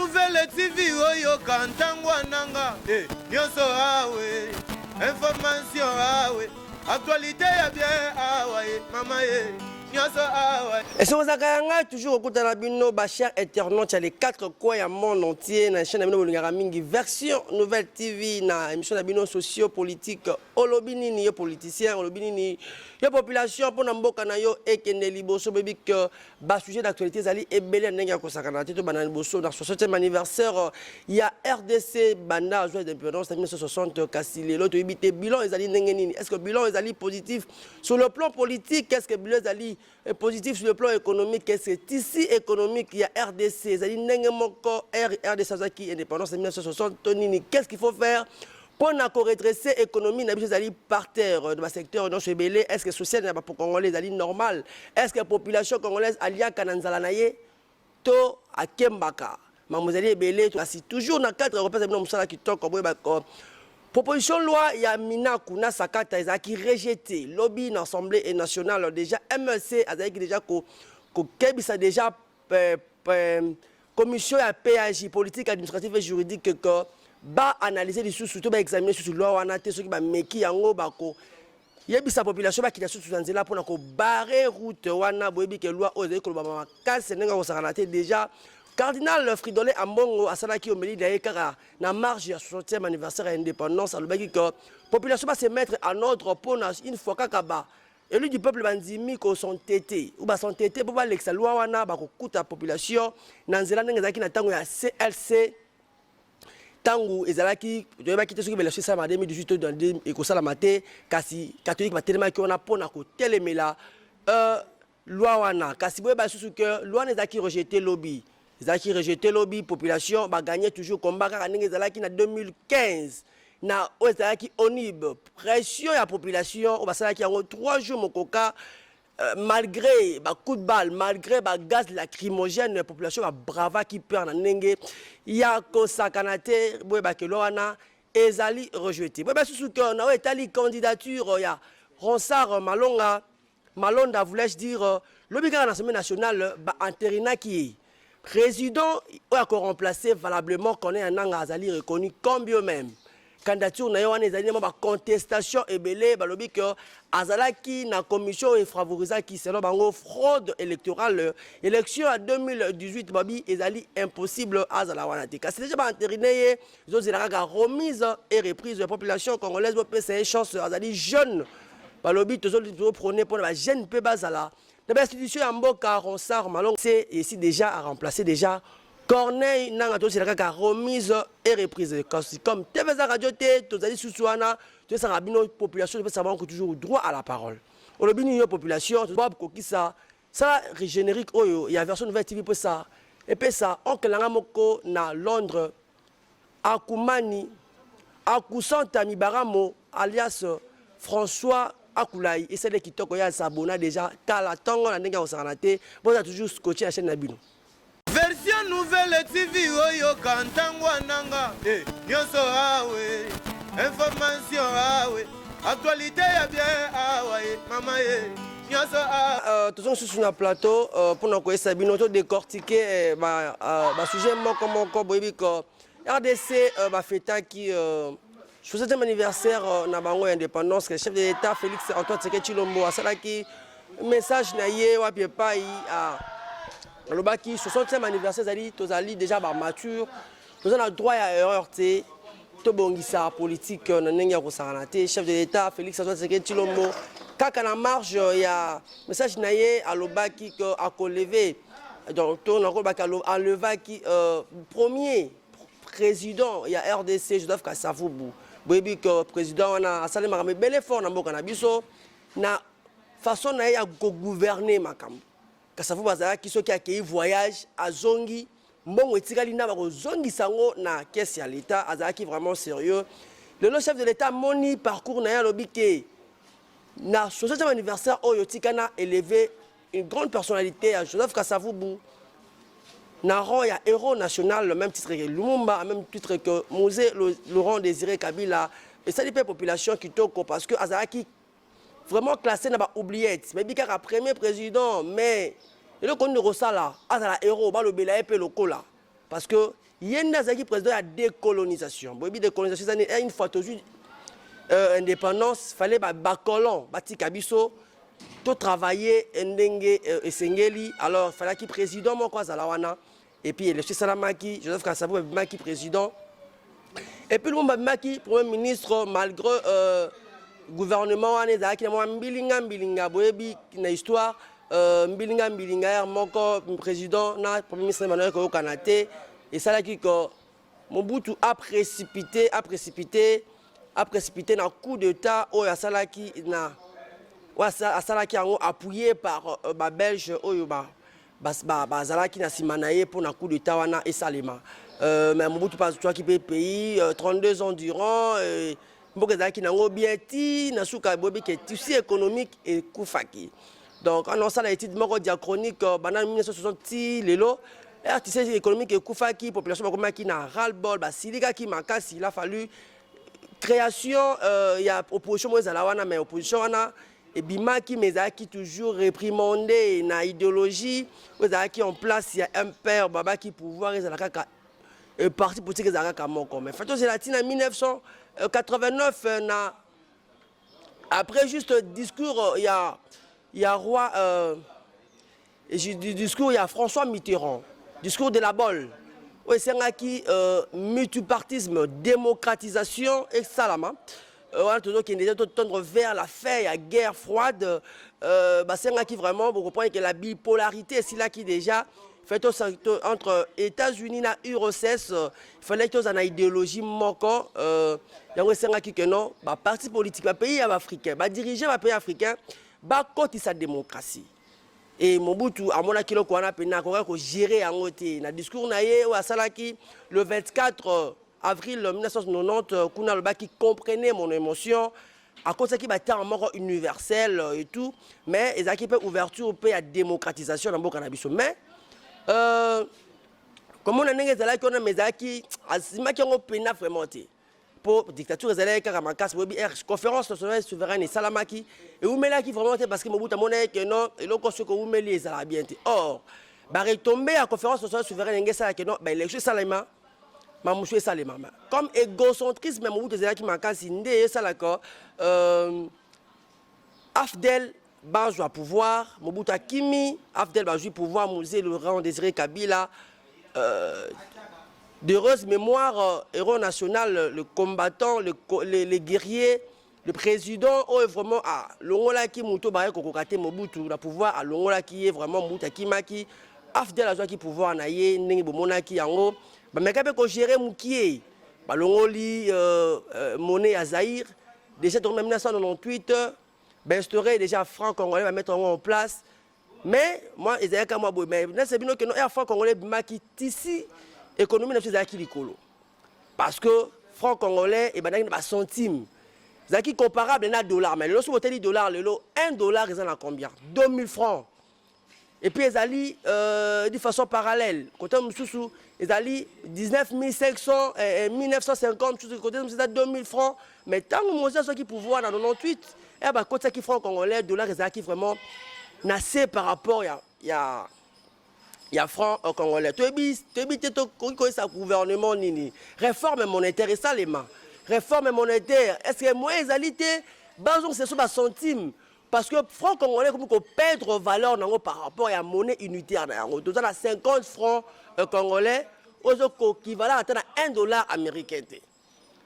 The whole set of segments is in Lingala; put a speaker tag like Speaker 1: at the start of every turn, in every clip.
Speaker 1: nouvelle TV oyo kantangwa nanga nyonso awe information awe actualité ya bien awe mama nyonso awe.
Speaker 2: Et si vous avez toujours au côté de la bino, chers internautes, il y a les 4 coins du monde entier, dans la chaîne de version nouvelle TV, dans l'émission de socio-politique, olobini ni politicien, olobini ni population, pour n'importe yo et que Nelly Bosso, baby que sujet d'actualité, zali et belé n'enga ko sakana tito banane Bosso dans 60e anniversaire, il y a RDC banda joie d'indépendance en 1960 Kassile, l'autre ibité bilan ezali n'engeni. Est-ce que bilan ezali positif sur le plan politique? Qu'est-ce que bilan ezali positif sur le plan économique? Qu'est-ce que ici économique? Il y a RDC, ezali n'engemoko RDC zaki indépendance en 1960 tonini. Qu'est-ce qu'il faut faire pour redresser l'économie par terre dans le secteur non chebelé? Est-ce que le social n'est pas pour Congolais normal? Est-ce que la population congolaise alia kananzalanaye to à Kembaka? Mademoiselle Belé, c'est toujours dans le cadre européen qui toque comme proposition de loi, il y a Mina Kuna Sakata qui rejeté lobby dans l'Assemblée nationale déjà MLC a déjà que déjà commission à PAJ politique administrative et juridique que ba analyser les sous surtout ba examiner sur loi wana te soki ba meki yango bako yebisa population ba kitasa sous nzela pona ko barrer route wana boyebi ke loi oze ko ba makase nenga ko sakana te déjà cardinal Fridolin Ambongo asalaki omeli d'ailleurs kara na marge ya 60e anniversaire de l'indépendance alobaki que population va se mettre en ordre pona une fois kakaba élu du peuple bandimi ko son tété ou ba son tété pour ba lexa loi wana ba ko kuta population na nzela nenga zaki na tango ya CLC tangu ezalaki doyebaki te soki belation sa 2018 dans ekosala mate kasi catholique batelema ki ona pona ko telemela loi wana kasi boyeba susu que loi nezaki rejeter lobby ezalaki rejeter lobby population ba gagner toujours combat kaka ndenge ezalaki na 2015 na ezalaki onib pression ya population o basalaki yango 3 jours mokoka. Malgré bah, coup de balle, malgré bah, gaz lacrymogène, la population va brava qui perd en nenge. Il y a que ça canate, bah que l'on ezali rejeté. Bah sous que on a étalé candidature, il y a Ronsard Malonda voulait dire le bilan de l'Assemblée nationale bah Anterina qui président a remplacé valablement qu'on est un nanga azali reconnu comme lui-même. Candidature na yo wana ezali ma contestation ebele balobi que azalaki na commission et favorisaki selon bango fraude électorale élection à 2018 babi ezali impossible azala wana te kasi déjà ba entériné zo zelaka remise et reprise de la population congolaise bo pesa chance azali jeune balobi tozo prôner pour la jeune pe bazala na ba institution ya mboka Ronsard Malonga c'est ici déjà à remplacer déjà Corneille n'a pas remise et reprise. Comme TVZ Radio T, tous les sous-souana, tous les rabino population, peut savoir que toujours droit à la parole. Au lobby population, tout le ça générique, il y a version nouvelle TV pour ça. Et puis ça, on Langamoko na Londres, Akoumani, Akousanta Mibaramo, alias François Akoulaï, et c'est qui toque ya s'abonne déjà, car la tongue la nègre au Saranate, vous avez toujours scotché la chaîne Nabino.
Speaker 1: Version nouvelle TV oyo kantangwa nanga nyonso awe information awe actualité ya bien awe mama nyonso awe
Speaker 2: tous sur un plateau pour nous connaître bino to décortiquer ba sujet moko boyebi ko RDC ba feta qui 60e anniversaire na bango indépendance le chef de l'État Félix Antoine Tshisekedi Tshilombo asalaki message na ye wapi pai a le baki 60e anniversaire tozali déjà mature nous avons droit à erreur te to bongisa politique na ndenge ya kosakana te chef de l'État Félix Antoine Tshisekedi Tshilombo kaka na marge ya message na ye alobaki que akolever donc to na kolobaki alevaki premier président ya RDC Joseph Kasavubu boyebi que président wana asalemaka bel effort na mboka na biso na façon na ye ya gouverner makambo Kasavu bazalaki soki akei voyage azongi mbongo etikali na bazongi sango na caisse ya l'État azalaki vraiment sérieux. Le chef de l'État moni parcours na ya lobike na 60e anniversaire oyo tikana élevé une grande personnalité à Joseph Kasavubu na rang ya héros national le même titre que Lumumba, même titre que Mosé Laurent Désiré Kabila et ça dépend population qui toko parce que azalaki vraiment classé dans les oubliettes. Mais bien premier président, mais le connu de Rosala, à la héros, le Bela et le Kola. parce que yenda zaki président ya décolonisation boyebi décolonisation c'est une fois toujours indépendance fallait ba colon batika biso to travailler ndenge esengeli alors fallait ki président moko azala wana et puis le salamaki Joseph Kasavubu maki président et puis le monde maki premier ministre malgré gouvernement wana ezalaki na mbilinga boyebi na histoire mbilinga moko président na premier ministre Emmanuel Koyokanate et ça là qui que Mobutu a précipité na coup d'état au asalaki na asalaki yango appuyé par ba belge oyo bazalaki na simanaye pour na coup d'état wana esalema mais Mobutu pas toi qui pays 32 ans durant mboka ezalaki nango bien ti na suka bobi ke tissu économique et kufaki donc on a ça la étude moko diachronique pendant 1960 lelo tissu économique et kufaki population bakomaki na ras-le-bol basilika ki makasi il a fallu création il y a opposition ezala wana mais opposition wana et bimaki mais ezalaki toujours réprimandé na idéologie ezalaki en place il y a un père baba qui pouvoir ezalaka ka parti politique ezalaka moko mais fato zelati na 1989 na après juste discours il y a roi discours il y a François Mitterrand discours de la Bolle oui c'est un qui multipartisme démocratisation et salama on toujours qui est tendre vers la fin la guerre froide c'est un qui vraiment vous comprenez que la bipolarité c'est là qui déjà fait entre États-Unis et URSS, il fallait que nous ayons une idéologie moko. Il y a que non, parti politique, pays africain, diriger un pays africain, côté sa démocratie. Et Mobutu, à mon avis, on a gérer en côté. Dans le discours le 24 avril 1990, qui comprenait mon émotion. À cause qui battait en mort universel et tout, mais ils ont une ouverture au pays à démocratisation dans le cannabis. Mais comme on a dit, on a mis pena vraiment pour dictature conférence nationale souveraine et salamaki et où qui vraiment parce que Mobutu a que non et l'on que où les bien or retombé à conférence nationale souveraine que non l'élection salama mamouché salama comme égocentrisme Mobutu qui makasi ndé salako Afdel Bazou à pouvoir, Mobutu Akimi, Afdel Bazou pouvoir, Mouzé Laurent Désiré Kabila, d'heureuse mémoire, héros national, le combattant, les guerriers, le président, oh vraiment à Longola qui Mouto Baye Kokokate Mobutu, la pouvoir à Longola qui est vraiment Mobutu Akimaki, Afdel Bazou qui pouvoir naïe, Nengi Bomonaki Yango, mais quand on gérer Moukié, Longoli, Moné Azaïr, déjà en 1998. Instaurer déjà franc congolais va mettre en place mais moi ils avaient comme moi mais c'est bien que non franc congolais qui ici économie na fizaki likolo parce que franc congolais et banani ba centime zaki comparable na dollar mais lorsque vous tenez dollar le lot $1 ils en a combien 2000 francs et puis ils allaient de façon parallèle côté Moussou ils allaient 19 500 1950 côté 2000 francs mais tant que Moses qui pouvoir dans 98 et bah quand ça qui franc congolais dollar qui vraiment nassé par rapport il y a franc congolais tu es ça gouvernement nini réforme monétaire et ça les mains réforme monétaire est-ce que moi ils allaient basons c'est sur ma centime parce que franc congolais comme qu'on perdre valeur par rapport à la monnaie unitaire donc à 50 francs congolais aux équivalent à $1 américain.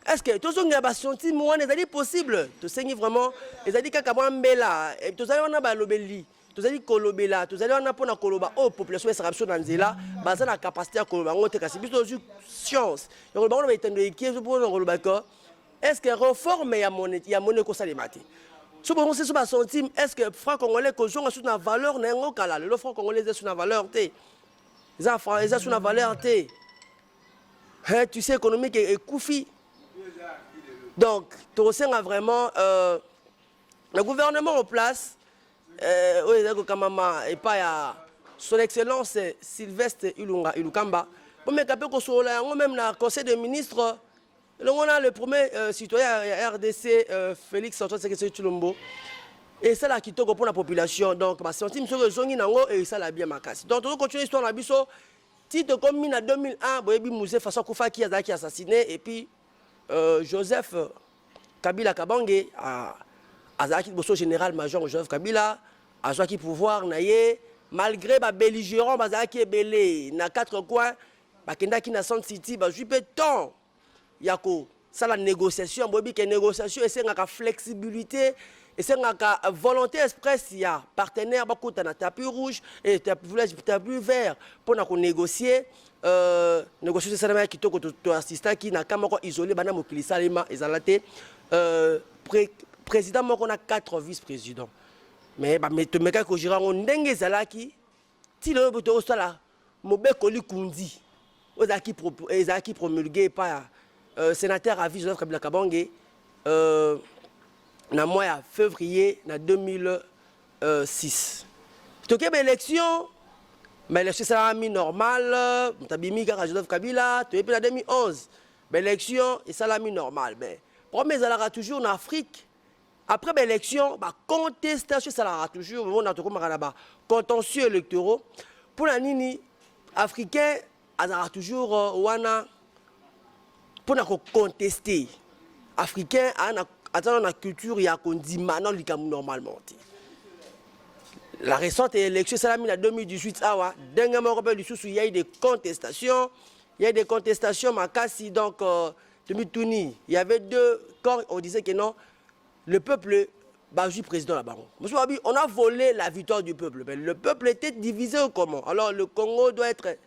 Speaker 2: Est-ce que tout ça n'est centime moi n'est possible tout ça vraiment ils allaient qu'à moi mbela tout ça on a balobeli tout allez kolobela tout allez on a pour na koloba oh population est rapso dans zela baza na capacité à koloba on te kasi biso science donc on va étendre qui est pour koloba quoi est-ce que réforme ya monnaie ko salimati so bon c'est sur centime est-ce que franc congolais ko jonga sur na valeur na ngo kala le franc congolais est sur na valeur té ça franc est sur na valeur té tu sais économique et koufi donc tout ça a vraiment le gouvernement en place et pas son excellence Sylvestre Ilukamba pour me capter que même dans le conseil des ministres on a le premier citoyen RDC Félix Antoine Tshisekedi Tshilombo et ça là qui pour la population donc bah centime sur le zongi nango et ça la bien makasi donc on continue l'histoire na biso titre comme en 2001 boyebi Moussé façon Koufa qui a assassiné et puis Joseph Kabila Kabange azaki bosso général-major Joseph Kabila azaki pouvoir naye malgré ba belligérant bazaki ebelé na quatre coins bakendaki na Centre City ba jupe temps yako ça la négociation boyebi que négociation esengaka flexibilité esengaka volonté express ya partenaire bakuta na tapis rouge et tapis vert pour na ko négocier négociation ça kitoko to assistant qui na kama ko isolé bana mokili salema ezalate président moko na 4 vice-présidents mais ba metomeka ko jira ngo ndenge zalaki ti le boto osala mobeko likundi ozaki promulgué par sénateur à vie Joseph Kabila Kabange na mois de février 2006. Donc l'élection, mais l'élection c'est mis normal, tabimi kaka Joseph Kabila, tu es en 2011. L'élection et ça l'a mis normal. Mais premier ça l'a toujours en Afrique. Après l'élection, contestation ça l'a toujours. On a tout comme là-bas contentieux électoraux. Pour la nini africain, a toujours wana pour na contester. Africain a la culture il y a qu'on dit maintenant normalement. La récente élection c'est en 2018 awa dernièrement il y a eu des contestations, Makassi donc il y avait deux corps on disait que non le peuple Bajoui président là-bas. On a volé la victoire du peuple, mais le peuple était divisé comment? Alors le Congo doit être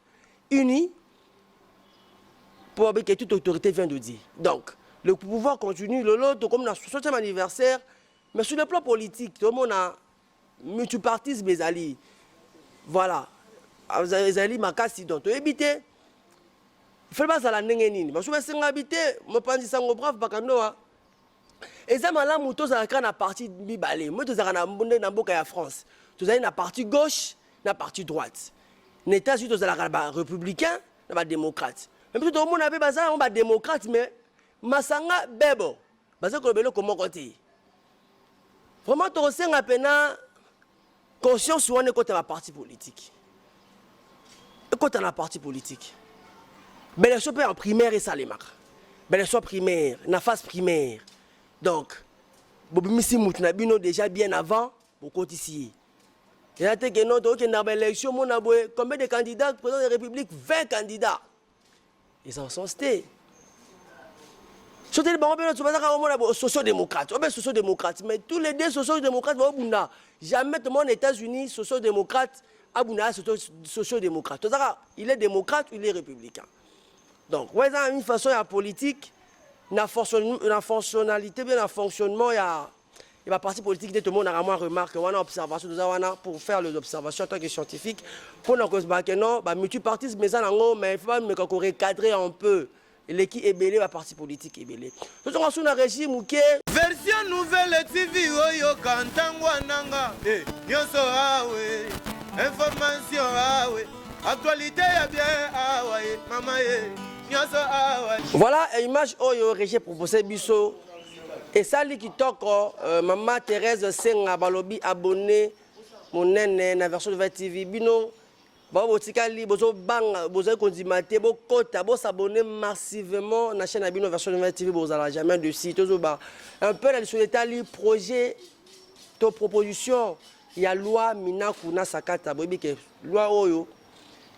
Speaker 2: uni pour que toute autorité vienne de dire. Donc le pouvoir continue, l'autre comme dans le 60e anniversaire, mais sur le plan politique, tout le monde a multipartisme bezali. Voilà. Bezali Makassi donc to éviter. Il faut pas ça la nengeni. Parce que c'est habité, me pense ça brave bakanoa. Et ça malamu to za kana parti bibale. Moi to za na mbonde na mboka ya France. To za na parti gauche, na parti droite. N'état suite to za la républicain, na démocrate. Même tout le monde avait bazar on ba démocrate mais masanga bebo baza ko belo comment côté vraiment to senga pena conscience wane côté la parti politique et côté la parti politique mais les choses en primaire et ça les marque mais les choses primaires na phase primaire donc bobimisi mutuna bino déjà bien avant pour ici et là que non donc na élection mon aboye combien de candidats président de la République 20 candidats ils en sont stés. Sociaux-démocrates, mais tous les deux sociaux-démocrates, jamais tout le monde aux États-Unis, sociaux-démocrates, sociaux-démocrate. Il est démocrate ou il est républicain. Donc, ouais, ça une façon la politique, la fonctionnalité, bien le fonctionnement, il y a la partie politique, tout le monde a moins remarqué, on a observation, pour faire les observations en tant que scientifique, pour nous dire que non, multipartisme, mais il faut recadrer un peu. L'équipe est belée, la partie politique est belée. Nous sommes sur un régime qui est...
Speaker 1: Version nouvelle TV, oyo kantangwa nanga. Nyonso awe, information awe, actualité ya bien awe, mama ye, nyonso awe.
Speaker 2: Voilà une image oyo régime proposé biso. Et ça qui toque, maman Thérèse Senga balobi abonné mon nene na version de TV bino. Bon, tikali bozo bang bozo kondimate bo kota bo s'abonner massivement na chaîne Abino version de TV bozala jamais de site tozoba un peu la sur l'état li projet to proposition il y a loi minaku na sakata bobi ke loi oyo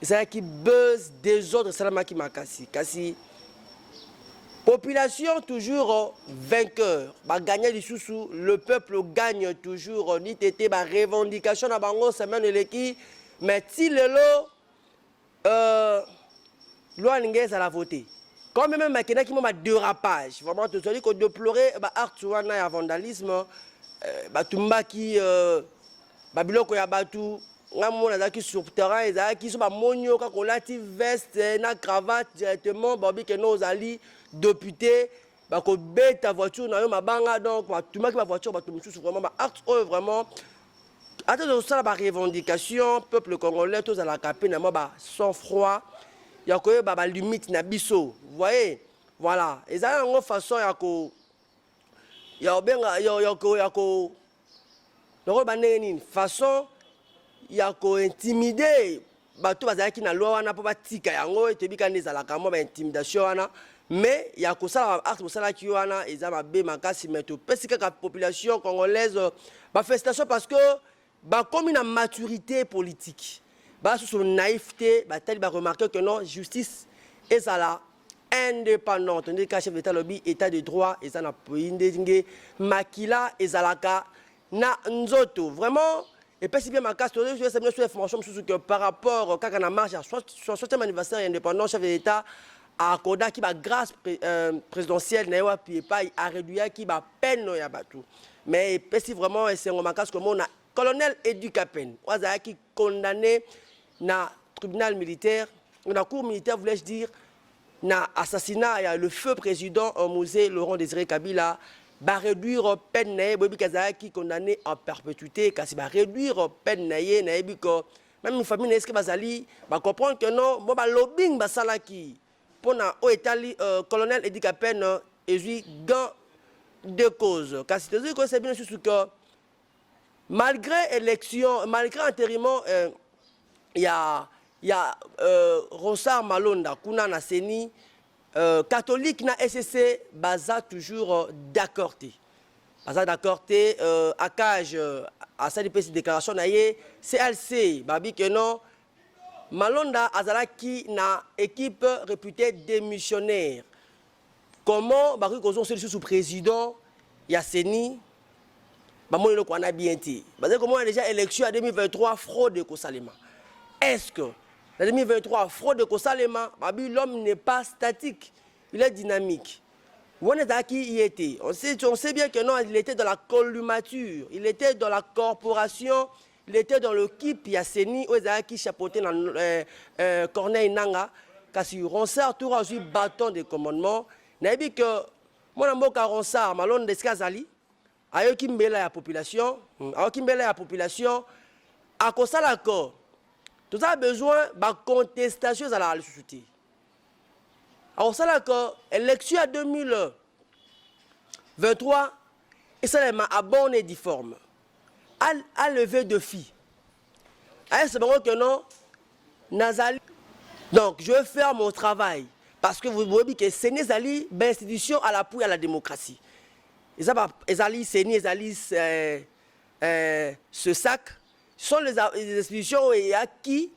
Speaker 2: ça qui buzz des autres salama qui makasi kasi population toujours vainqueur ba gagner du sous le peuple gagne toujours ni tété ba revendication na bango semaine eleki. Mais si le lot, loi n'engage à la voter. Quand même, il y a un dérapage. Vraiment, tout ce qu'on déplorait, art et vandalisme, tumba qui, biloko ya batu, ngamona qui sur terrain, qui sont monyo, quand on a veste, na cravate directement, babi que nos alliés députés, ko bête ta voiture, na yo mabanga donc, tumba qui ma voiture, tumba vraiment, art vraiment. Attends, ça la revendication, peuple congolais, tous à la capine, sans froid, il y a quoi, limite, na biso, vous voyez, voilà, et ça, en façon, il y a façon, il y a intimider, bato bazalaki na loi wana po batika yango etebika nde ezalaka mwa baintimidation wana mais ya kosala acte bosalaki wana eza mabe makasi mais topesi kaka population congolaise bafélicitation parce que bakomi na maturité politique basusu naïveté batali baremarke que non justice ezala indépendante ndenge ka chef d'état lobi état de droit eza na pays ndenge makila ezalaka na nzoto vraiment epesi bien makasi tozoyesa bino so information mosusu que par rapport kaka na marche ya 60e anniversaire ya indépendance chef de l'état akodaki bagrâce présidentielle na ye wapi epai aréduiaki bapene ya bato mais epesi vraiment esengo makasi komona colonel Educapen oyo azalaki condamné na tribunal militaire na cour militaire voulais-je dire na assassinat ya le feu président Mosé Laurent Désiré Kabila ba réduire peine na ye boyebi kazalaki condamné en perpétuité kasi ba réduire peine na ye na yebi ko même une famille na eske bazali ba comprendre que non bo ba lobbying basalaki pona o etali colonel Educapen ezui gain de cause kasi tozui ko c'est bien sûr que malgré élection malgré intérimaire il y a Ronsard Malonda kuna na seni catholique na SCC baza toujours d'accord te baza d'accord te akage asali pesi déclaration na ye CLC babi que non Malonda azalaki na équipe réputée démissionnaire comment baki kozon sous président ya seni bamoni loko ana bien te baza comment déjà élection en 2023 fraude ko salema est-ce que en 2023, fraude de Kosalema, l'homme n'est pas statique, il est dynamique. On sait bien que non, il était dans la collumature, il était dans la corporation, il était dans l'équipe Yasseni, qui chapeautait Corneille Nanga, kasi Ronsard tout a eu bâton de commandement. N'a dit que mon amour Ronsard, Malone d'Eskazali, a eu qui mbela la population, à cause l'accord. Tout ça a besoin de contestation à la société. Alors, ça là que l'élection 2023, et ça m'a abonné difforme. À lever de filles. C'est bon que non, Nazali. Donc, je vais faire mon travail. Parce que vous voyez que c'est Nazali, une institution à l'appui à la démocratie. Et ça, Ezali, c'est Nazali, ce sac. Ce sont les institutions qui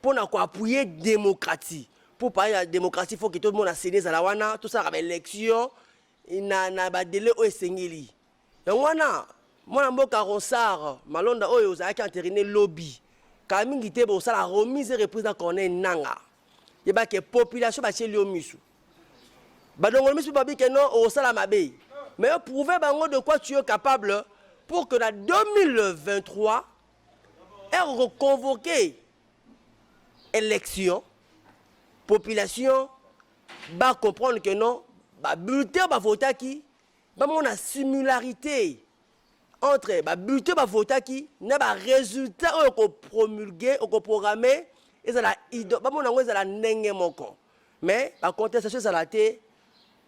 Speaker 2: pour appuyer la démocratie. Pour parler de la démocratie, il faut que tout le monde a signé à la wana, tout ça avec l'élection, il n'a pas de délai au Sengeli. Donc wana, moi mboka Ronsard, Malonda oyo ozaki entériné lobby. Quand mingi te bo ça la remise et reprise Corneille Nanga. Il y a que population ba chez Liomisu. Ba donc Liomisu ba bi que non au sala mabe. Mais prouver bango de quoi tu es capable pour que en 2023 est reconvoqué élection, population va comprendre que non, bulletin va voter qui, on a similarité entre bulletin va voter qui, n'a pas résultat qu'on promulgué, qu'on programmé, et ça la la nenge moko. Mais la contestation ça la té.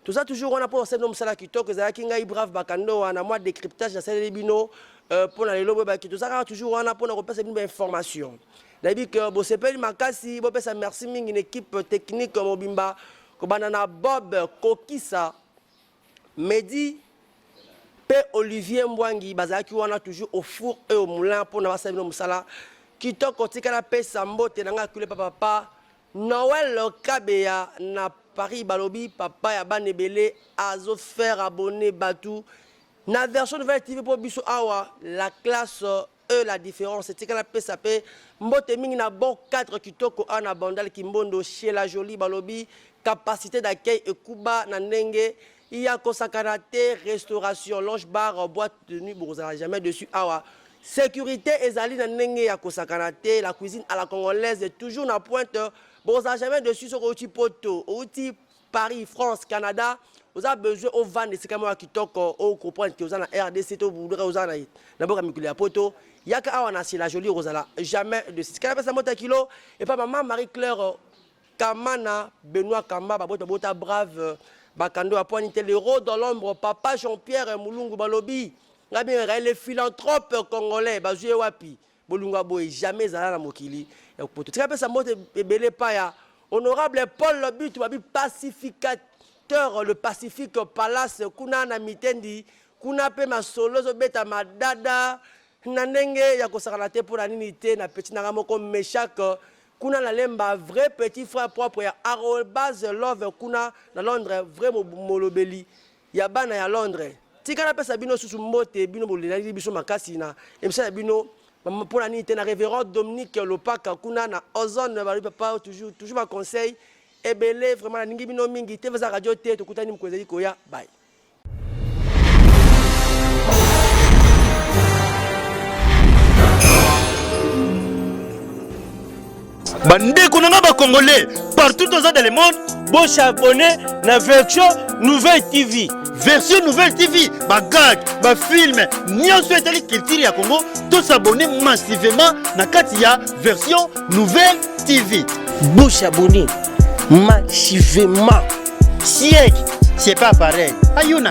Speaker 2: Tout ça toujours on a pour ces noms ça qui toque ça qui ngai brave bakando on a moi décryptage dans ces bino pour les lobo ba qui tout ça toujours on a pour repasser une information. D'habitude que bo sepeli makasi bo pesa merci mingi une équipe technique mobimba ko banana Bob Kokisa Medi P Olivier Mbwangi bazaki wana toujours au four et au moulin pour na basabino musala qui toque tika pesa mbote nanga kule papa Noël Kabeya na Paris Balobi papa ya banebele azo faire abonner Batou na version nouvelle TV pour biso awa la classe la différence c'est que la PSAP mbote mingi na bon 4 kitoko ana bandal kimbondo chez la jolie Balobi capacité d'accueil et kuba na ndenge il y a kosakanate restauration lounge bar boîte de nuit bozala jamais dessus awa sécurité ezali na ndenge ya kosakanate la cuisine à la congolaise est toujours na pointe bozala jamais dessus sur outil poto outil Paris France Canada vous avez besoin au van de ce caméra qui toque au comprendre que vous avez la RDC to vous voudrez vous avez d'abord à poto yaka awana c'est la jolie rosala jamais de ce qu'elle passe à kilo et pas maman Marie-Claire Kamana Benoît Kamba bota brave bakando a pointé l'héros dans l'ombre papa Jean-Pierre Moulungu Balobi ngabi les philanthropes congolais bazoué wapi bolunga boye jamais zala na mokili ya poto tika pesa mbote ebele pa ya honorable Paul Lobutu babi pacificateur le Pacifique Palace kuna na mitendi kuna pe masolo zo beta madada na ndenge ya kosakana te pour nini te na petit na moko Meshak kuna na lemba vrai petit frère propre ya @love kuna na Londres vrai molobeli ya bana ya Londres tika na pesa bino susu mbote bino bolelali biso makasi na emisa bino pour nini te na révérend Dominique Lopaka kuna na Ozone bali papa toujours ma conseil ebele vraiment na ningi bino mingi te veza radio te tokutani mkozeli koya bye.
Speaker 3: Bandeko nanga ba Congolais partout dans le monde, bon s'abonner na version Nouvelle TV. Version Nouvelle TV, ba gag, ba film, nyonso etali culture ya Congo, tous s'abonner massivement na kati ya version Nouvelle TV.
Speaker 4: Bon s'abonner massivement.
Speaker 3: Siècle, c'est pas pareil. Ayuna.